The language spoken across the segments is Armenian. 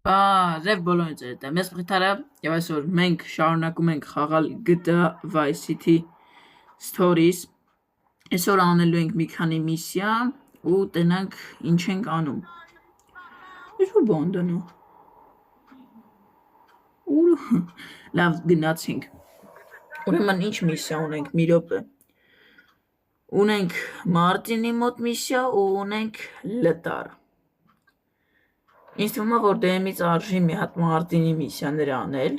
Բարև բոլորին ձեր հետ եմ, ես Մխիթարը և այսօր մենք շարունակում ենք խաղալ GTA Vice City Stories։ Այսօր անելու ենք մի քանի միսիա ու տենանք ինչ ենք անում։ Ինչ որ բան դնու։ Լավ գնացինք։ Ուրեմն ինչ միսիա ունենք մի րոպե։ Ունենք Մարտինի մոտ միսիա ու ունենք լտար։ Ինձ թվում է, որ դեմից արժի մի հատ Մարտինի միսիաները անել,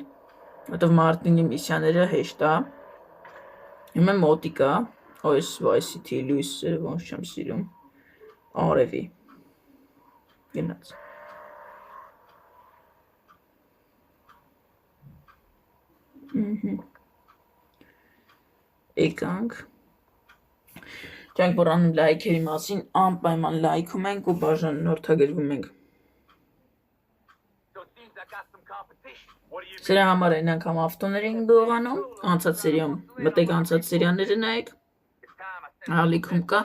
որտեղ Մարտինի միսիաները հեշտ է։ Հիմա մոտիկա, այս Vice City լույսերը ոնց չեմ սիրում։ Արևի։ Գնաց։ Եկանք։ Ճանք որ անում լայքերի մասին անպայման լայքում ենք ու բաժանորդագրվում ենք։ Սրա համար այն անգամ ավտոներ ենք գողանում, անցած սերիում, մտեք անցած սերիաները նայեք, ալիքում կա,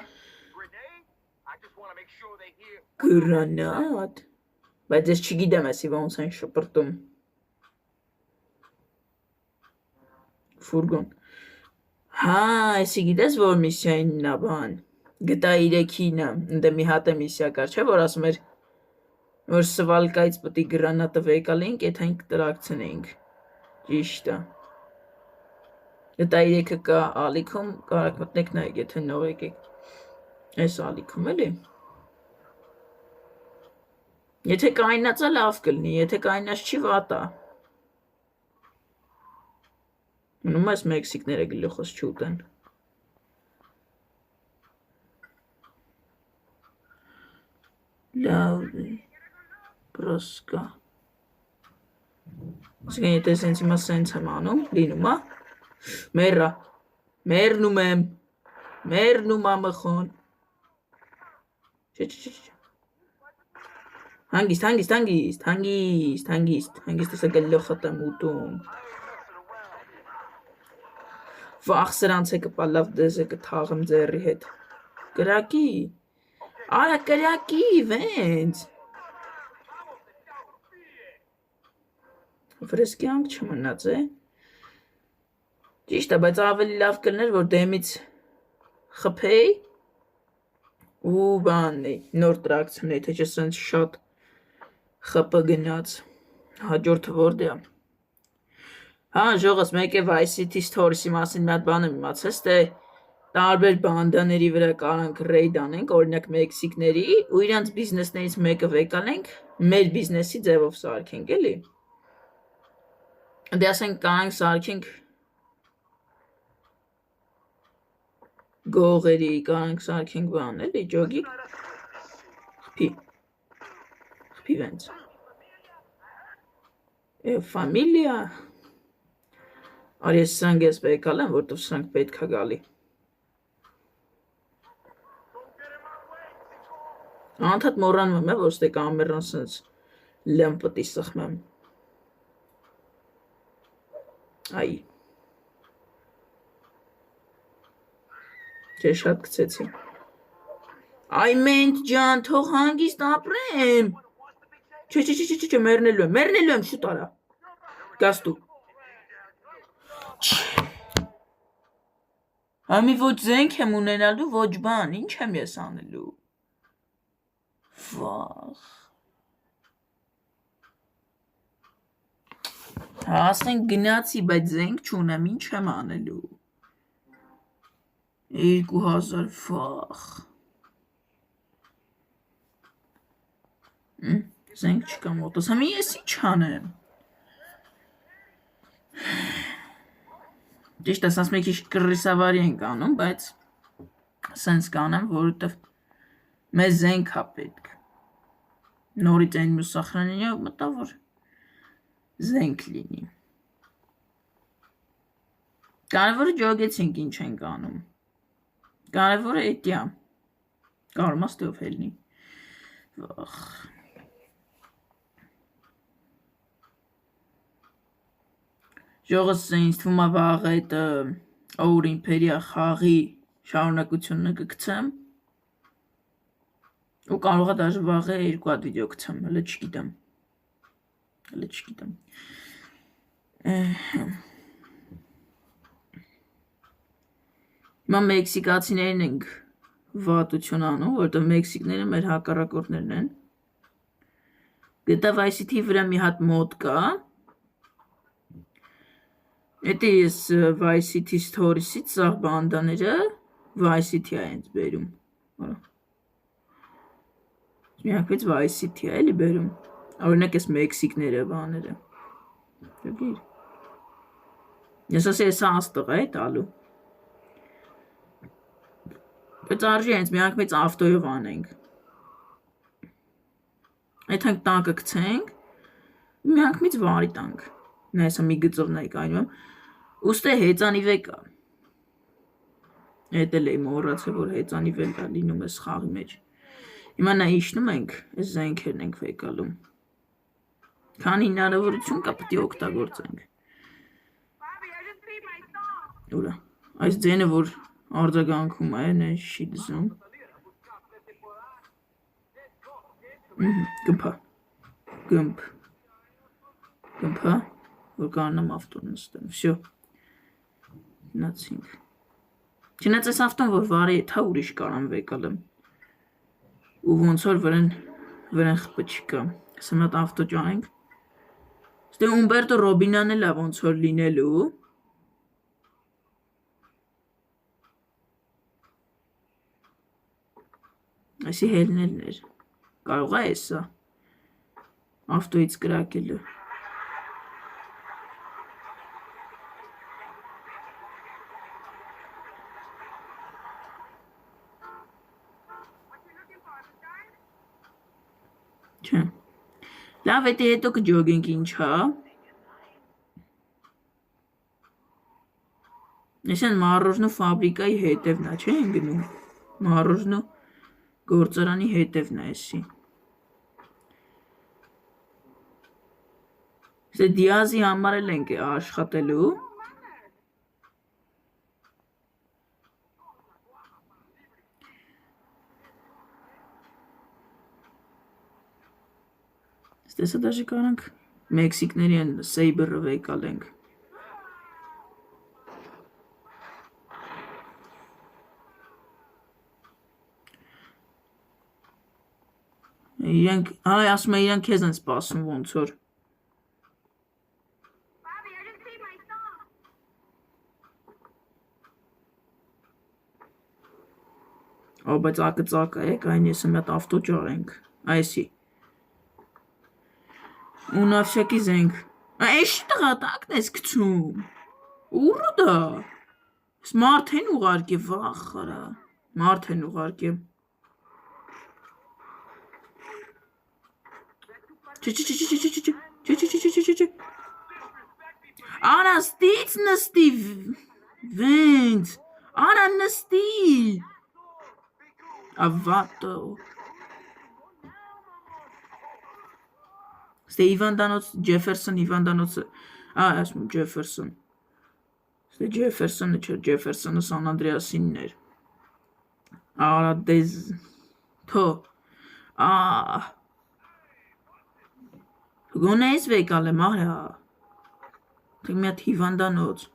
գրանատ, բայց ես չգիտեմ էսի ոնց են շպրտում, ֆուրգոն, հա, էսի գիտես որ միսիային նա բան, GTA 3-ինը, ընդ մի հատ է միսիա կար, չէ, որ ասում էր, որ սվալկայից պտի գրանատը վեկալենք, եթե ենք տրակցնենք, ճիշտ է, GTA 3-ը կա ալիքում, կարակ մտնեք նայեք, եթե նոր եկեք, այս ալիքում էլի, եթե կայնացա լավ կլնի, եթե կայնած չի վատ է, մնում այս մեքսիկները գլուխս չուտեն, լավ է, պրոսկա, ասկան եթե սենց հիմա սենց եմ անում, լինում է, մերա, մերնում եմ, մերնում ամխոն, հանգիստ ասա գլոխըտ եմ ուտում, վախ սրանց է կպա լավ դեզ է կթաղեմ ձերի հետ, կրակի, արա կրակի վենց, վրսկյանք չմնաց է, ճիշտ է, բայց ավելի լավ կլներ, որ դեմից խպեի ու բաննի, նոր տրակցնի, թե չէ սենց շատ խպը գնաց, հաջորդը որդ է, հա, ժողս մեկ է Vice City Stories-ի մասին մի հատ բան եմ իմացես, թե տարբեր բանդաների վրա կարանք ռեյդ անենք, օրինակ մեքսիկների ու իրանց բիզնեսներից մեկը վեկալենք, մեր բիզնեսի ձևով սարքենք, էլի, դե ասենք կանանք սարքենք գողերի, կանանք սարքենք բան, էլի, ջոգի, խպի վենց, ֆամիլիա, արի ես սրանք ես վեկալ եմ, որտով սրանք պետք է գալի, անթատ մորանում եմ, որ ստե կամերան սենց լմպտի սխմեմ, այ, չէ շատ կցեցի, այ մենտ ջան, թող հանգիստ ապրեմ, չէ, մերնելու եմ, շուտ արա, գաստու, համի ոչ զենք եմ ունենալու, ոչ բան, ինչ եմ ես անելու, վախ, ասենք գնացի, բայց զենք չունեմ, ինչ եմ անելու, 2000 վախ, զենք չկա մոտս, համի ես ինչ անեմ, ճիշտ ես ասում եք իշ կրիսավարի ենք անում, բայց սենց կանեմ, որովհետև մեզ զենք հա պետք, նորից այն մյուս սախրանինյով մտա, որ զենք լինի, կարևորը ջոգեցինք ինչ ենք անում, կարևորը էտյա, կարում աստով հելնի, վախ, ժողս ինձ թվում է վաղ այդ Our Imperia խաղի շարունակությունը կգցեմ ու կարող է դաժե վաղ է երկու հատ վիդեո գցեմ, հələ չգիտեմ Հələ չգիտեմ։ Հիմա մեքսիկացիներն ենք վատություն անում, որտեղ մեքսիկները մեր հակառակորդներն են։ Գտա Vice City-ի վրա մի հատ մոդ կա։ Էդի ես Vice City Stories-ից սաղ բանդաները Vice City-ա հենց բերում։ Միակվից Vice City-ա էլի բերում։ Օրինակ ես մեքսիկները բաները։ Գիր։ Ես ասի ես աստղ է տալու։ Բայց արժի հենց միակվից ավտոյով անենք։ Այդ հենք տանկը գցենք, միակվից վարի տանք։ Նայսա մի գծով նայք այնում եմ։ Ուստե հեծանիվ է կա։ Էդ էլ էի մոռացել, որ հեծանիվ էլ կա լինում է սխաղի մեջ։ Հիմա նա իշնում ենք, այս զենքերն ենք վեկալում։ Քան հնարավորություն կա պետք է օգտագործենք։ Ուրա, այս ձենը, որ արձագանքում է, նա չի դզում։ Գմփա, գմփա, որ կանամ ավտոն նստեմ, վсё, նացինք։ Չնայած այս ավտոն, որ վարի է, թա ուրիշ կարամ վեկալեմ։ Ու ոնց որ վրան խպը չկա։ Սա մատ ավտո ճանենք։ Ստե Ումբերտո Ռոբինան էլ է ոնց որ լինելու։ Այսի հելնելներ։ Կարող է սա ավտոից կրակելը։ Չէ։ Լավ, էդի հետո կջոգենք ինչա։ Այսեն մառոժնու ֆաբրիկայի հետևն է, չէ են գնում։ Մառոժնու գործարանի հետևն է էսի։ Սե Դիազի համար էլ ենք աշխատելու։ Ստեսա դաժի կարանք մեքսիկների են Սեյբերը վեկալենք։ Իրանք, այ ասում է իրանք քեզ են սպասում ոնց որ։ Ո, բայց ակը ծակա եք, այն ես եմ այդ ավտո ճարենք, այսի։ Ու նավշակի զենք, էշի տղա տակն ես կցում, ուռը դա, մարդ են ուղարկ է, վախ խարա, մարդ են ուղարկ է։ Արա ստից նստի վենց, արա նստի, ավատո։ Ստե Իվանդանոց, Ջեֆերսոն, Իվանդանոցը, ասում Ջեֆերսոն, ստե Ջեֆերսոնը չէր, Ջեֆերսոնը Սան Անդրեասինն էր, արա դեզ, թո, գոնե ես վեկալ եմ, արա, թեք մի հատ հիվանդանոց,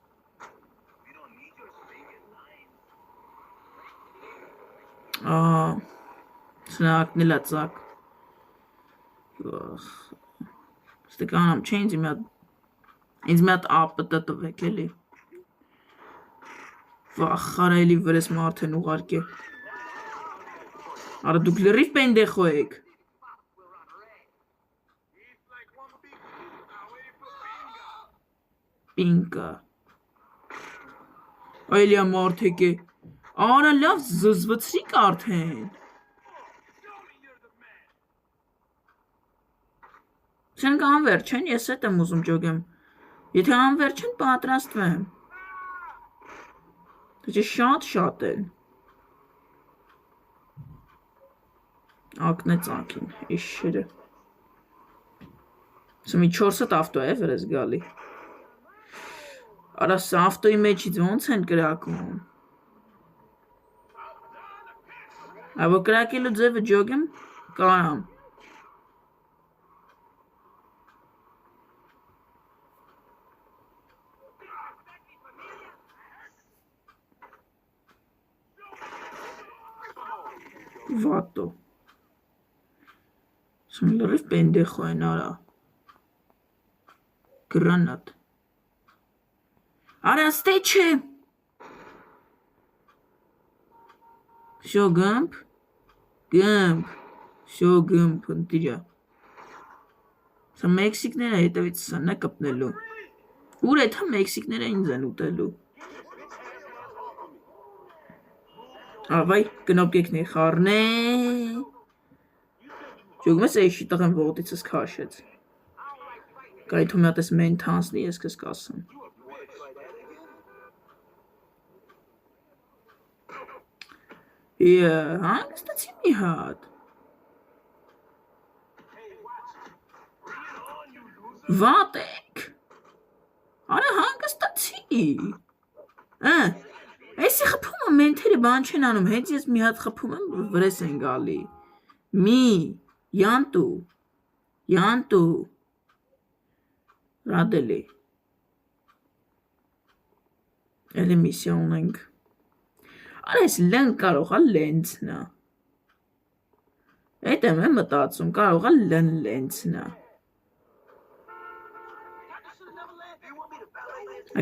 սնակն էլ է ծակ, Ստե կանամ չէ ինձ մի հատ ապտը տվեք էլի, վախ խարայելի վրես մարդ են ուղարկ է, արա դուք լրիվ պենդեխո եք, պինկա, այլիա մարդեք է, արա լավ զզվծրիկ արդեն, Չենք անվերջ են, ես էտ եմ ուզում ճոգեմ, եթե անվերջ են պատրաստվեմ, թե շատ են, ակն է ծանքին, իշերը, սա մի 4 հատ ավտո է վրես գալի, արա սա ավտոյի մեջից ոնց են կրակում, ավո կրակելու ձևը ճոգեմ, կարամ, Վատո։ Լրիվ պենդեխո են արա։ Գրանատ։ Արա ստե չէ։ Շո գմպ։ Շո գմպ ընտիրա։ Սա մեքսիկները հետևից սանա կպնելու։ Ուր էթա մեքսիկները ինձ են ուտելու։ Ավայ, կնոպկեքն է խարնե։ Ճոգում ես էշի տղեն ողոտիցս կաշեց։ Կայթումատ ես մեն թանսնի ես կս կասում։ Հանգստացի մի հատ։ Վատ եք։ Արա հանգստացի։ Էսի խպումը մենթերը բան չեն անում, հենց ես մի հատ խպում եմ վրես են գալի։ Յանտու, ռադելի։ Էլի միսիա ունենք։ Արա ես լեն կարողա լենցնա։ Էտ եմ մտածում, կարողա լեն լենցնա։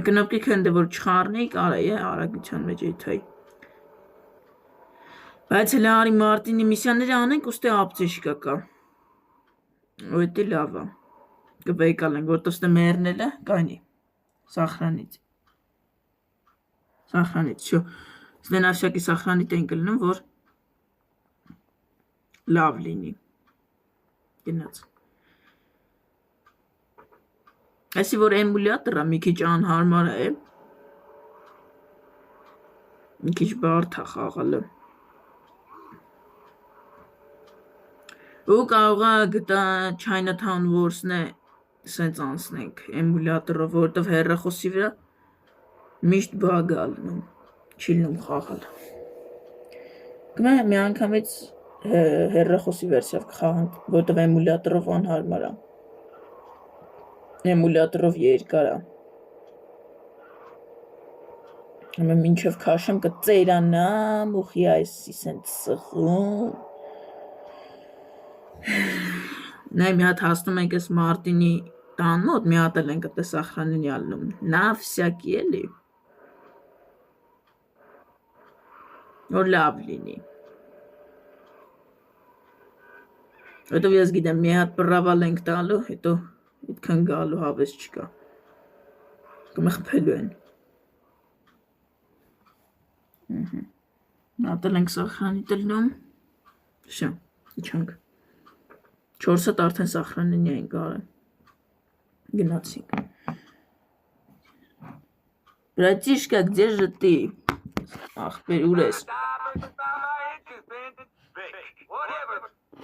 Կնոպկի քնդը որ չխարնի, կարա է արագության մեջ եթայ։ Բայց հլա արի մարտինի միսյանները անենք ուստի ապցեշ կակա։ Ու էտի լավա։ Կվեյկալ ենք, որտով ստե մերնելը կայնի։ Սախրանից, շո։ Ստեն արշակի սախրանիտ են կլնում, որ լավ լինի։ Գնաց։ Այսի որ էմուլյատորա մի քիչ անհարմար է, մի քիչ բարդ է խաղալը։ Ու կարողա գտա Chinatown Wars-ն է սենց անցնենք էմուլյատորով, որտով հեռախոսի վրա միշտ բագ ալնում, չիլնում խաղալ։ Գմա մի անգամից հեռախոսի վերսիավ կխաղանք, որտով էմուլյատորով անհարմար է։ Էմուլյատորով երկար է։ Մինչև քաշեմ կծերանամ, ուխի այսի սենց սխում։ Նայ մի հատ հասնում ենք ես Մարտինի տան մոտ, մի հատ էլ ենք ըտե սախրանին ալնում, նավ սյակի էլի, որ լավ լինի, հետով ես գիտեմ, մի հատ պրավալ ենք տալու, հետո իդքան գալու հավես չկա, կմխպելու են, նատել ենք սախրանի տլնում, շա, իչանք, 4 հատ արդեն սախրանին են գարը, գնացինք, բրատիշկա, где же ты, ախպեր, ուր ես,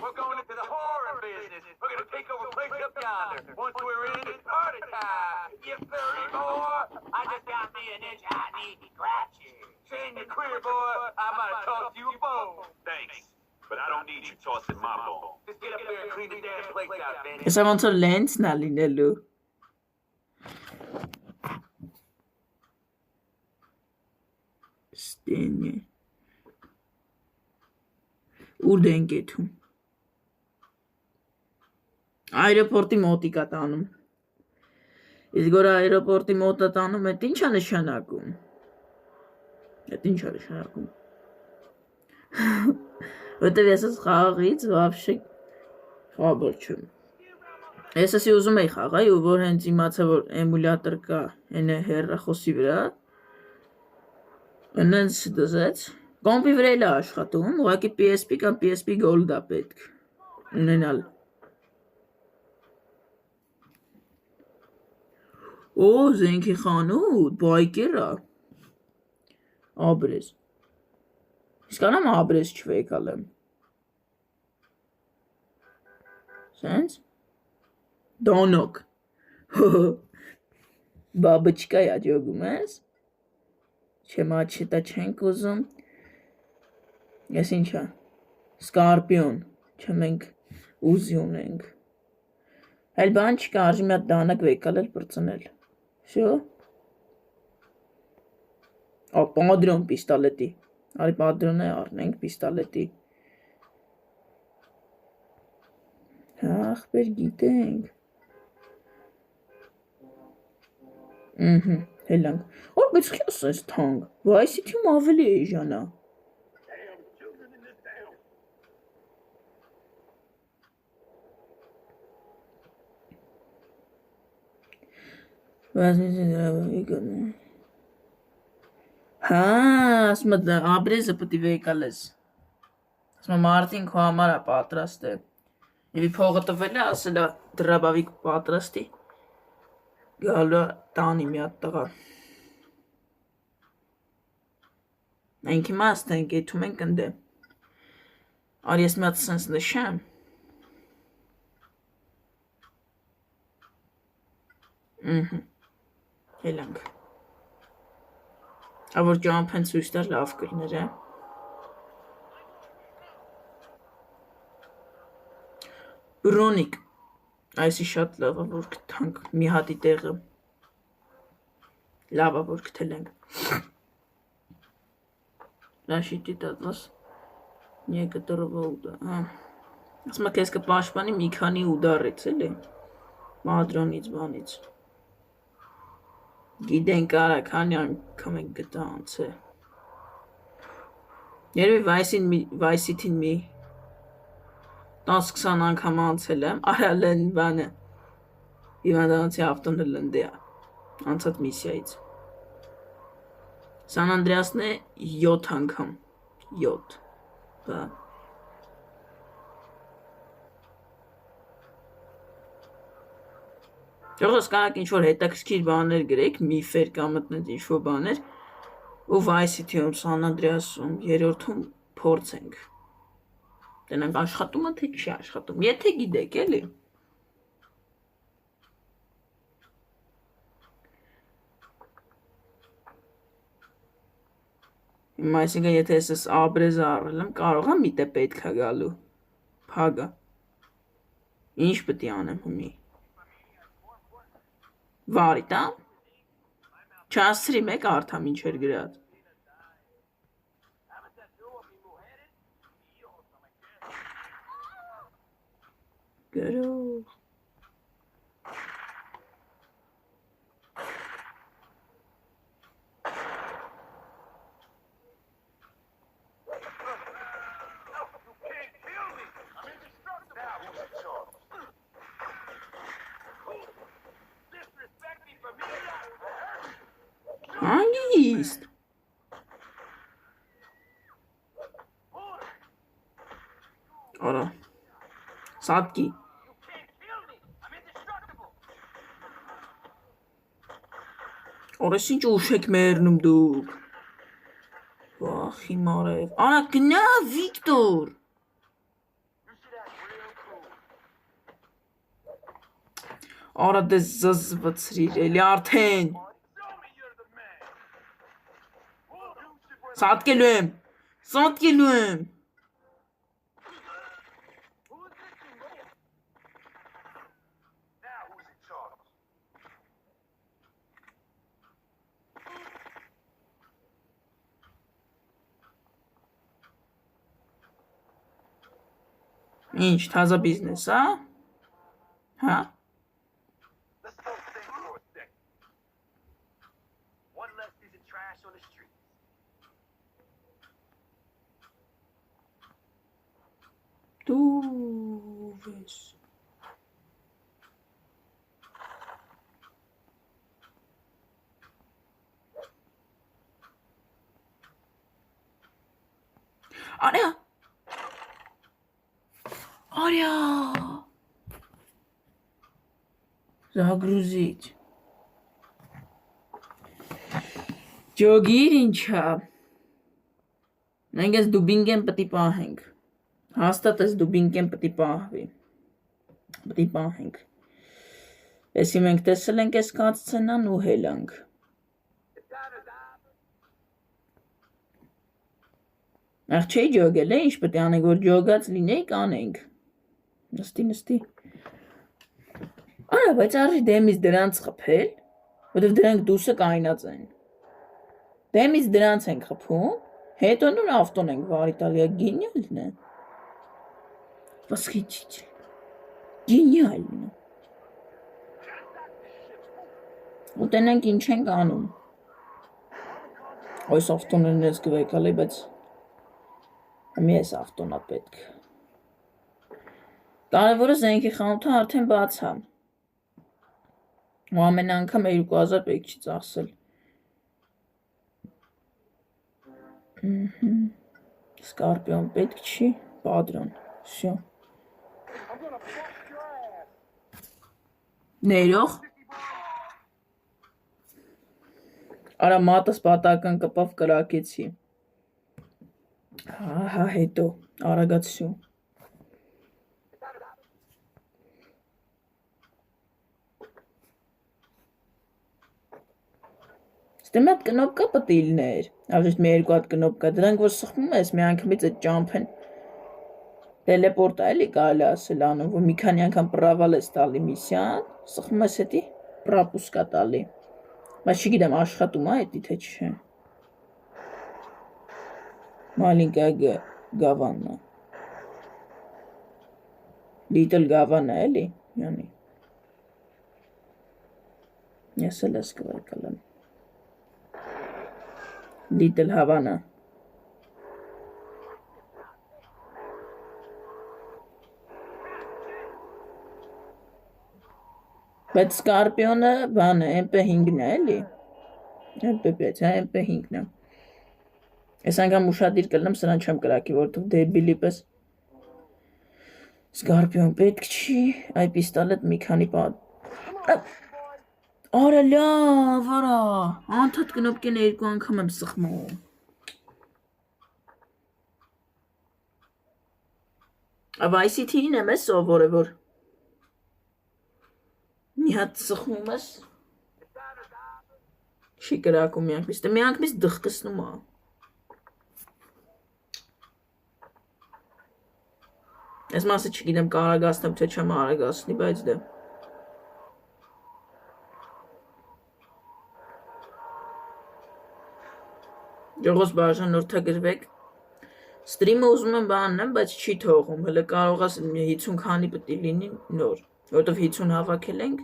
We're going into the horror business. We're going to take over place up yonder. Once we're in, it's party time. You furry boy. I just got me an itch I need to scratch you. Send your queer boy. I'm going to toss you a bone. Thanks. But I don't need you tossing my bone. Just get up there and clean the damn place out, Benny. Esa want to lens na linelu. Stene. Urdengetum. Այրոպորտի մոտիկա տանում։ Իսկ որ այրոպորտի մոտա տանում, էդ ինչ է նշանակում։ Որտև ես ես խաղաղից վավշե խաբր չում։ Ես ասի ուզում էի խաղայ, ու որ հենց իմացա, որ էմուլյատոր կա ենե հեռախոսի վրա, ընենց դզեց, կոմպի վրա էլ է աշխատում, ուղղակի PSP կամ PSP Gold է պետք ունենալ։ Օ, զենքի խանութ, բայկերա, աբրես, իսկ անամ աբրես չվեյկալ եմ, սենց, դոնոք, բաբչկա է աջոգում ես, չեմ աչետա չենք ուզում, ես ինչա, սկարպիոն, չմենք ուզի ունենք, այլ բան չկա արժի մի հատ դանակ վեյկալ էլ պրծնել, շո, պադրոն պիստալետի, արի պադրոն է արնենք պիստալետի, Ախպեր գիտենք։ Հելանք։ Որ բայց քյաս ես թանկ։ Վայսիթիում ավելի է ժանա։ Հա, ասում եմ աբրեզը պետք է վեկալես։ Ասում եմ Մարտին քո համար է պատրաստ է։ Եվ փողը տվել է, ասել է դրաբավիկ պատրաստի։ Գալու տանի մի հատ տղա։ Մենք հիմա ասենք եթում ենք ընդ։ Արի ես մի հատ sense նշեմ։ Հելանք։ Որ ճամփեն ցույց տար լավ կլիներ, է։ Բրոնիկ։ Այսի շատ լավ է, որ գտանք մի հատի տեղը։ Լավ է, որ գտել ենք։ Լաշիտի դատլաս некоторого удара։ Ասում եմ, քեզ կպաշտպանի մի քանի ուդարից, էլի։ Մադրոնից, բանից։ Գիտենք արա, քանի անգամ ենք գտա անցե։ Երևի վայսիթին մի 10-20 անգամ անցել եմ, արալ են բանը։ Հիվանդանոցի ավտոնը լնդի է, անցած միսիայից։ Սան Անդրեասն է 7 անգամ, 7, բա։ Ճողս կանակ ինչ-որ հետաքրքիր բաներ գրեք, միֆեր կամ մտնեց ինչ-որ բաներ, ու վայսիթիում, Սան Անդրեասում, երորդում փորձենք։ Տնենք աշխատում է, թե չի աշխատում, եթե գիտեք, էլի։ Այսինքն եթե ես աբրեզը առել եմ, կարող եմ միտե պետք է գալու, փագը, ինչ պետք է անեմ հումի, վարի տամ, չասրի մեկ արդամ ինչ էր գրած, գրով, Հանգիստ։ Արա, սատկի։ Օրես ինչ ուշ եք մերնում դուք։ Վախ հիմարև։ Արա գնա Վիկտոր։ Արա դե զզվցրիր, էլի արդեն։ Սատկելու եմ, սատկելու եմ։ Ինչ, թազա բիզնես, հա? Հա? Դու վես։ Արյա։ Արյա։ Զագրուզիչ։ Ջոգիր ինչա։ Մենք ես դուբինգեն պտի պահենք։ Հաստատ ես դուբինգեն պտի պահվի։ Պտի պահենք։ Եսի մենք տեսել ենք ես կացցենան ու հելանք։ Աղ չէի ջոգել է, ինչ պետք է անենք, որ ջոգած լինեիք անենք։ Նստի։ Արա, բայց արժի դեմից դրանց խփել, որտև դրանք դուսը կայնած են։ Դեմից դրանց ենք խփում, հետո նոր ավտոն ենք վարի տալի, գինյալն է։ Վասխիչիչ։ Գենիալ։ Ուտենենք ինչ ենք անում։ Այս ավտոներն ես գվեկալի, բայց մի ես ավտոնա պետք։ Կարևորը զենքի խանութը արդեն բաց է։ Ու ամեն անգամ 2000 պետք չի ծախսել։ Սկարպիոն պետք չի, պատրոն, всё։ Ներող։ Արա մատս պատական կպավ կրակեցի։ Ահա հետո, արագացություն։ Ստե մի հատ կնոպկա պտիլներ, ավժիշտ մի երկու հատ կնոպկա, դրանք որ սխմում ես, մի անգամից այդ ճամփեն տելեպորտ է էլի կարելի ասել անում, որ մի քանի անգամ պրավալ ես տալի միսիան, սխմում ես հետի պրապուսկա տալի, բայց չգիտեմ աշխատում է հետի թե չէ։ Մալինկա գավաննա։ Լիտլ գավանա էլի, յանի։ Ես էլ ես կվարկալեմ։ Լիտլ հավանա։ Բայց սկարպիոնը բան է, MP5-ն է էլի։ MP5, MP5-ն է։ Ես անգամ ուշադիր կլնեմ, սրան չեմ կրակի, որտով դեբիլի պես սկարպիոն պետք չի, այ պիստոլետ մի քանի պատ։ Արա լավ, արա, անդադ կնոպկեն երկու անգամ եմ սխմում։ ICT-ին եմ ես սովորը, որ մի հատ սխմում ես, չի կրակում մի անգամից դխկսնում է։ Ես մասը չգիտեմ կարագացնեմ, թե չեմ արագացնի, բայց դե։ Ջողոս բաժանորդագրվեք։ Ստրիմը ուզում եմ բաննեմ, բայց չի թողում, հələ կարող ես 50 քանի պետք է լինի նոր, որտով 50 հավաքել ենք,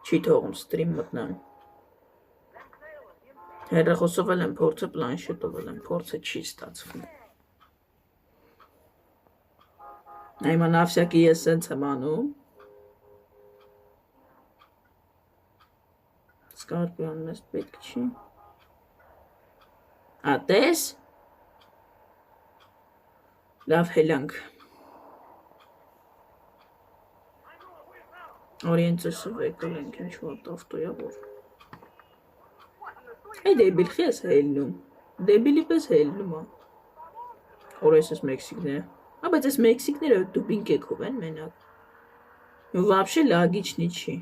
չի թողում ստրիմ մտնեմ։ Հեռախոսով էլ եմ փորձը, պլանշետով էլ եմ փորձը, չի ստացվում։ Այմա նավսյակի ես սենց եմ անում։ Սկարպիոնն ես պետք չի։ Ատես։ Լավ հելանք։ Օրիենցսը վեկալ ենք ինչ-որ տավտոյա որ։ Այ դեբիլ խի ես հելնում։ Դեբիլի պես հելնում է։ Որ ես մեքսիկները։ Բայց ես մեքսիկները դուբին կեքով են մենակ։ Вообще լագիչնի չի։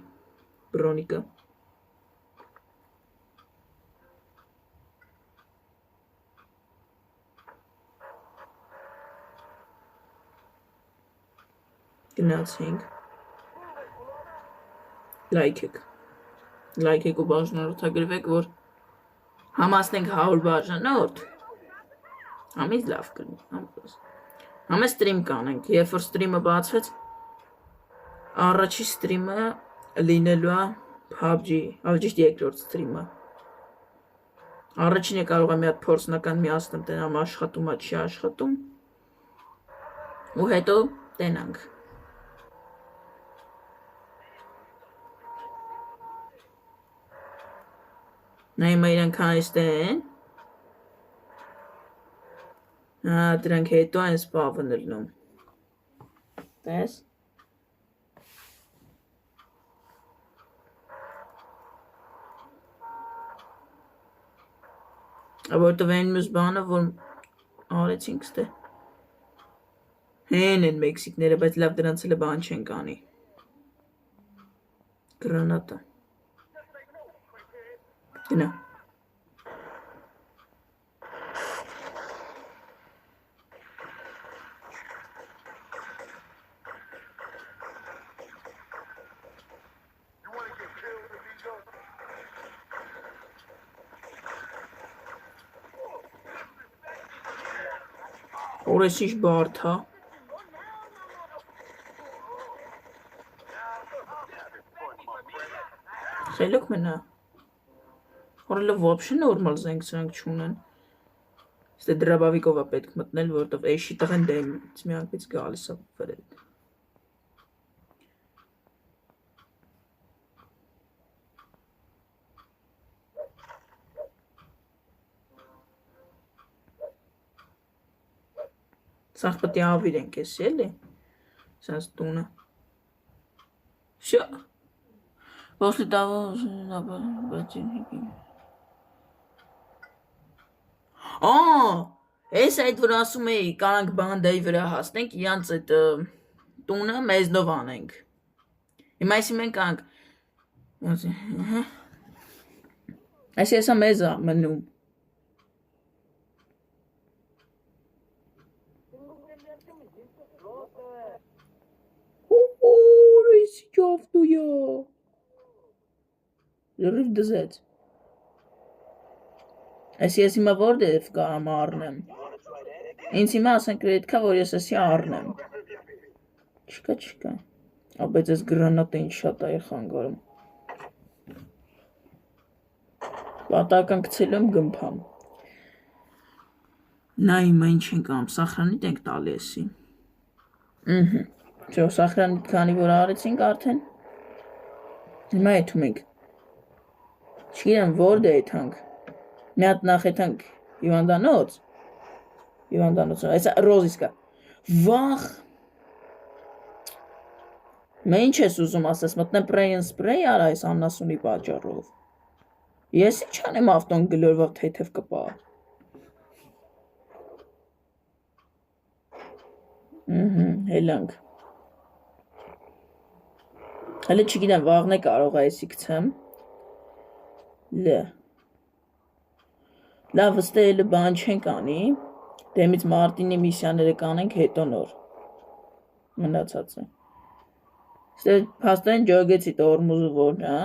Բրոնիկա։ Գնացինք։ Լայքեք ու բաժանորդագրվեք, որ համասնենք 100 բաժանորդ։ Համից լավ կլինի, համե ստրիմ կանենք, երբ որ ստրիմը բացվեց, առաջի ստրիմը լինելու է PUBG, ավջիշտ երկրորդ ստրիմը։ Առաջինը կարող է մի հատ փորձնական միացնեմ, տենամ աշխատում է, չի աշխատում, ու հետո տենանք։ Նայմա իրանք հանիստեն, դրանք հետո են սպավը նլնում, տես, որտով են մյուս բանը, որ արեցինք ստե, հեն են մեքսիկները, բայց լավ դրանց էլ բան չեն կանի, գրանատը, գնա, որ ես ինչ բարդ հա, Խելոք մնա։ Որը вообще նորմալ զենք սրանք չունեն։ Ստե դրաբավիկով է պետք մտնել, որովհետև էշի տղեն դեմից մի անգից գալիս է վրեդ։ Սաղ պետք է ավիրենք էսի էլի, սանց տունը։ Շա, ոսլի տավոս, բացին հիկին։ Ես այդ վրա ասում էի, կարանք բանդայի վրա հասնենք, իրանց այդ տունը մեզնով անենք։ Հիմա այսի մենք կանք, այսի եսա մեզ է մնում։ Էսի ճավտույա։ Լրիվ դզեց։ Այսի ես հիմա որ դեվ կարամ առնեմ։ Ինձ հիմա ասենք պետքա, որ ես էսի առնեմ։ Չկա։ Բայց ես գրանատը ինչ շատ է խանգարում։ Պատական գցել եմ գմփամ։ Նա հիմա ինչ ենք անում, սախրանիտ ենք տալի էսի։ Չէ, սախրանիտ քանի որ արեցինք արդեն։ Հիմա եթում ենք։ Չգիտեմ որ դե եթանք։ Մի հատ նախ եթանք հիվանդանոց, այս ռոզիս կա, վախ, մե ինչ ես ուզում ասես, մտնեմ պրեյն սպրեյ արա այս աննասունի պատճառով, ես ինչ անեմ ավտոն գլորվավ թեթև կպա, հելանք, հələ չգիտեմ վաղն է կարող այսի գցեմ, լավ վստե էլը բան չենք անի, դեմից Մարտինի միսյաները կանենք հետո նոր, մնացած է, ստե պաստային ջոգեցի տորմուզը որն է,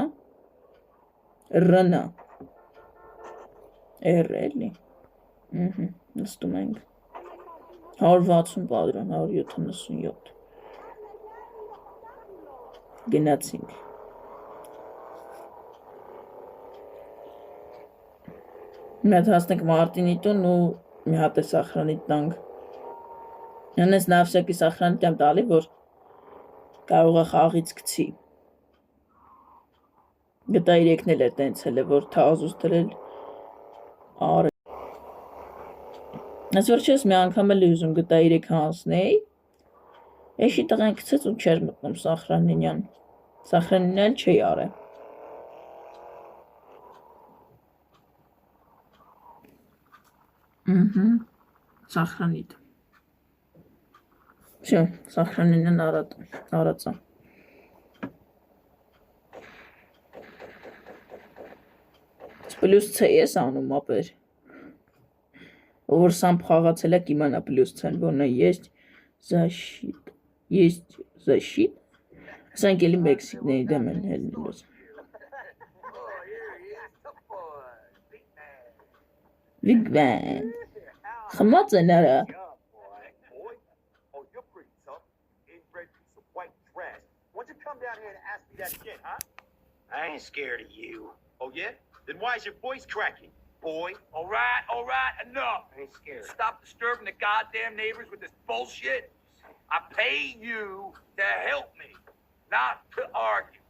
ռնա, էլի, նստում ենք, 160 պատրան, 177, գնացինք, մի հատ հասնենք Մարտինի տուն ու մի հատ է սախրանիտ տանք։ Հնես նավսյակի սախրանիտ եմ տալի, որ կարող է խաղից գցի։ Գտա իրեքնել է տենց էլ է, որ թազուս դրել արել։ Ես որ չես մի անգամ էլ ուզում գտա իրեք հանցնեի, էշի տղան գցեց ու չեր մտնում սախրանինյան։ Սախրանինյան էլ չի արել։ Սախրանիտ։ Всё, սախրանինն արածա։ Պլյուս C ես անում ապեր։ Որ սամ խաղացել է կիմանա պլյուս C-ն, որն է есть защит։ Ասենք էլի մեքսիկների դեմ են հելնելուց։ Big man. Խմած են արա։ I ain't scared of you. Oh yeah? Then why is your voice cracking, boy? All right, enough. I ain't scared. Stop disturbing the goddamn neighbors with this bullshit. I pay you to help me, not to argue.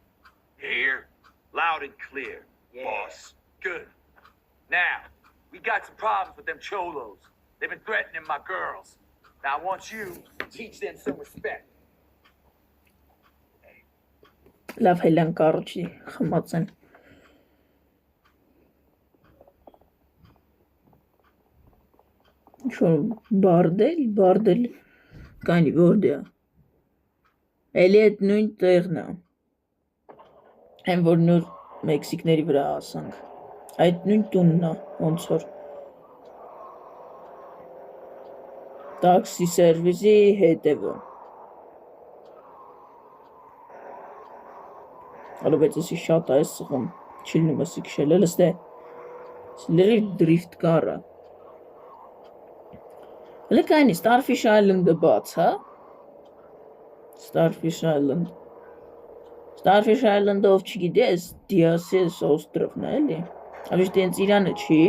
You hear? Loud and clear, boss. Good. Now, we got some problems with them cholos. They've been threatening my girls. Now I want you to teach them some respect. Լավ հելան կարոջի խմած են։ Ինչ-որ բարդել, կանի որդ է։ Էլի էտ նույն տեղն է։ Են որ նոր մեքսիկների վրա ասանք։ Այդ նույն տունն է, ոնց որ։ Տաքսի սերվիսի հետևը։ Ալո բայց եսի շատ է սղում, չիլնում եսի կշել, էլ ստե, լրիվ դրիվտ կարը։ Հլը կայնի, Starfish Island-ը բաց, հա? Starfish Island, Starfish Island-ով չգիտես, Diasis օստրովն է, էլի։ Ավիշտ ինձ Իրանը չի։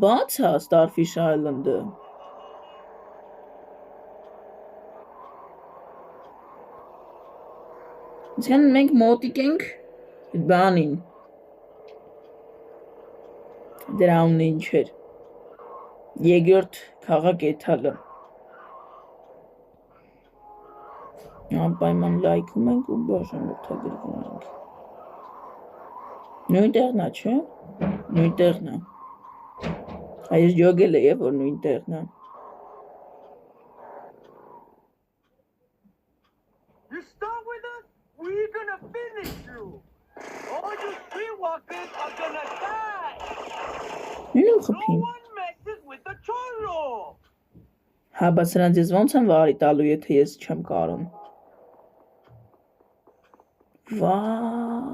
Բաց է Starfish Island-ը։ Իսկան մենք մոտիկ ենք բանին։ Դրաունն ինչ էր։ Երկրորդ քաղաք էթալը։ Անպայման լայքում ենք ու բաժանորդագրվում ենք։ Նույն տեղն է, չէ՞։ Նույն տեղն է։ Այս ջոգել է, որ նույն տեղն է։ You start with us, we're gonna finish you. All you streetwalkers are gonna die. Նույն No խփին։ one messes with the churro. Հա, բայց նրանց ես ոնց եմ վարի տալու, եթե ես չեմ կարում։ Վահ։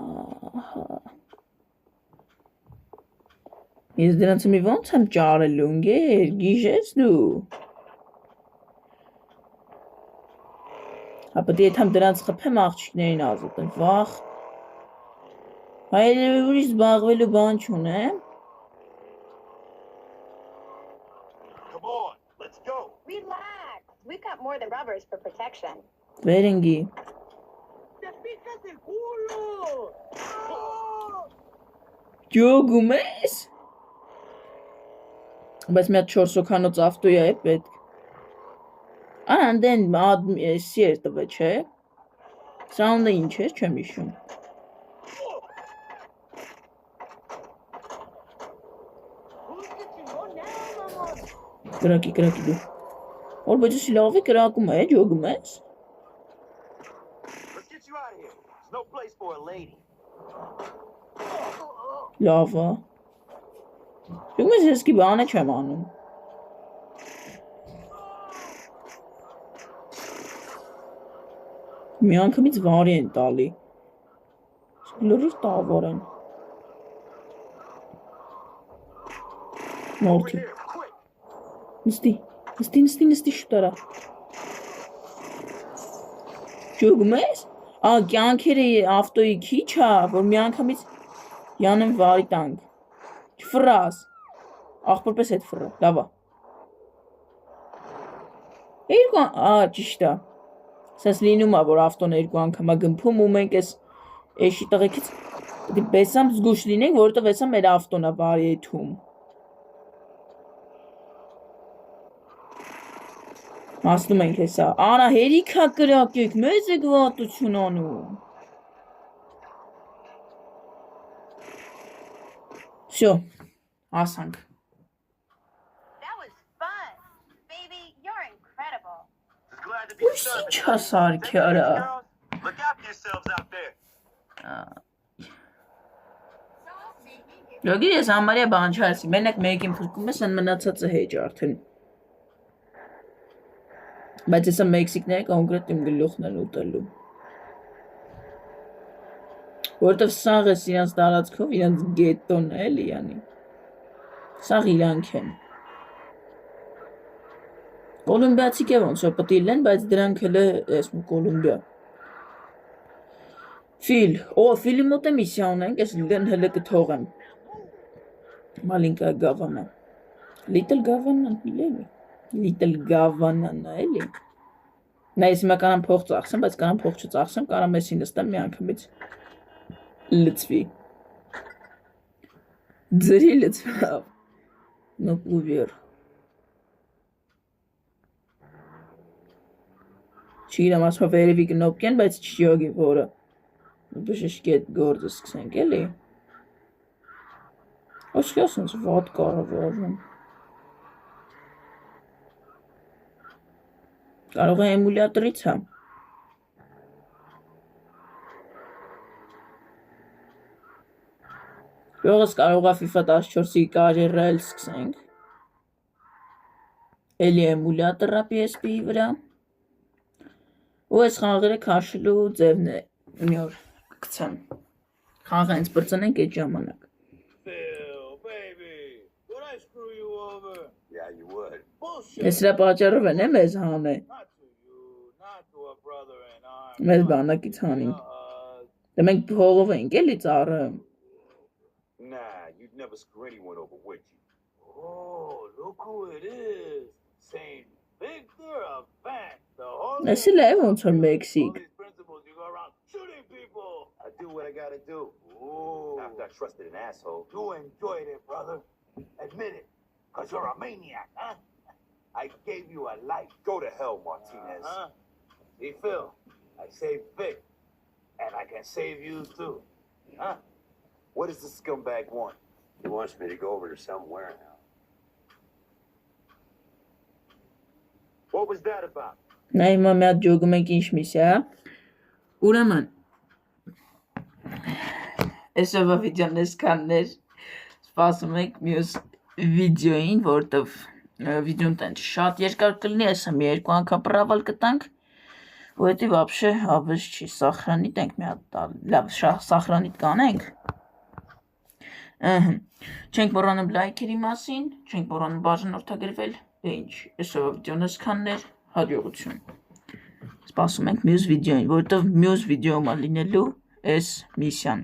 Ես դրանց մի ոնց եմ ճարելու, ընկեր, գիժես դու։ Հա, պետք է եթե դրանց խփեմ աղջիկներին ազատեմ, վախ։ Հայերը ուրիշ զբաղվելու բան չունեմ։ Come on, let's go. Relax. We've got more than rubbers for protection. Վերենգի։ Te picas el culo. Ջոգում ես։ Բայց մի հատ 4 հոգանոց ավտոյա է պետք։ Անդեն էսի էր տվել, չէ։ Սաունդը ինչ է, չեմ հիշում։ Կրակի դու։ Որ բայց ես լավ է կրակում է, ջոգում ես։ Let's get you out of here. There's no place for a lady. Լավ է։ Ջոգում ես ես կի բանը չեմ անում։ Մի անգամից վարի են տալի։ Լուրջ տավոր են։ Մորթի։ Here, quick. Նստի շուտարա։ Ջոգում ես։ Կյանքերը ավտոյի քիչ է, որ մի անգամից յանեմ վարի տանք։ Չֆրաս։ Աղբորպես հետ ֆրա, լավ է։ Ճիշտ է։ Սենց լինում է, որ ավտոն երկու անգամ է գմփում ու մենք ես էշի տղեկից բեսամ զգուշ լինենք, որովհետև հեսա մեր ավտոն է վարի եթում։ Ասնում ենք հեսա, արա հերիքա կրակեք, մեզ եք վատություն անում։ Շո, ասանք։ That was fun. Baby, you're incredible. Just glad to be Ուշ serving. ինչ հասարքի արա։ Look after yourselves out there. Լոգի ես համարյա բան չարսի, մենակ մեկին փրկում ես, են մնացածը հեջ արդեն։ Բայց եսա Մեքսիկները կոնկրետ իմ գլուխն են ուտելու։ Որտև սաղ ես իրանց տարածքով, իրանց գետոն է, էլի անի։ Սաղ իրանք են։ Կոլումբիացիք է ոնց որ պտի լեն, բայց դրանք հլը ես մու Կոլումբիա։ Ֆիլի մոտ է միսիա ունենք, ես լեն հլը կթողեմ։ Մալինկա գավանա։ Little գավանան է, էլի։ Նա ես հիմա կանամ փող ծախսեմ, բայց կանամ փող չծախսեմ, կանամ եսի նստեմ մի անգամից լծվի։ Ձրի լծվավ։ Նոպուվեր։ Չիրամ ասմա վերևի կնոպկեն, բայց չյոգի որը։ Բշշկ էտ գործը սկսենք, էլի։ Ոսկի ասենց վատ կարավ աղում։ Կարող է էմուլյատրից հա։ Յողս կարող է FIFA 14-ի կարերել սկսենք։ Էլի էմուլյատրա PSP-ի վրա։ Ու ես խաղերը քաշելու ձևն է մի օր կգցեմ։ Խաղը հենց բրծնենք այդ ժամանակ։ Phil, baby, would I screw you over? Yeah, you would. Bullshit. Ես սրա պատճառով են եմ ես հանե։ Not to you, not to a brother in arms. Մեզ բանակից հանին։ Դե մենք հողով ենք էլի ծառը։ Nah, you'd never screw anyone over, would you? Oh, look who it is. Saint Victor of Vance, the holy. Էսի լավ ոնց որ Մեքսիկ։ These principles, you go around shooting people. I do what I gotta do. Ooh. After I trusted an asshole. You enjoyed it, brother. Admit it. Because you're a maniac, huh? I gave you a life. Go to hell, Martinez. See, Phil, I saved Vic. And I can save you, too. Huh? What does this scumbag want? He wants me to go over to somewhere now. What was that about? Նա հիմա մի հատ ջոգում ենք ինչ միսիա։ Ուրեմն այսօրվա վիդեոն էսքաններ սպասում եք մյուս վիդեոին, որտեվ վիդեոն տենց շատ երկար կլինի, այսա մի երկու անգամ պրավալ կտանք, որտեվ вообще հավես չի, սախրանիտ ենք մի հատ լավ սախրանիտ կանենք։ Չենք մոռանում լայքերի մասին, չենք մոռանում բաժանորդագրվել, դե ինչ, այսօրվա վիդեոն էսքաններ, հաջողություն։ Սպասում ենք մյուս վիդեոին, որտեվ մյուս վիդեոյում լինելու էս միսիան։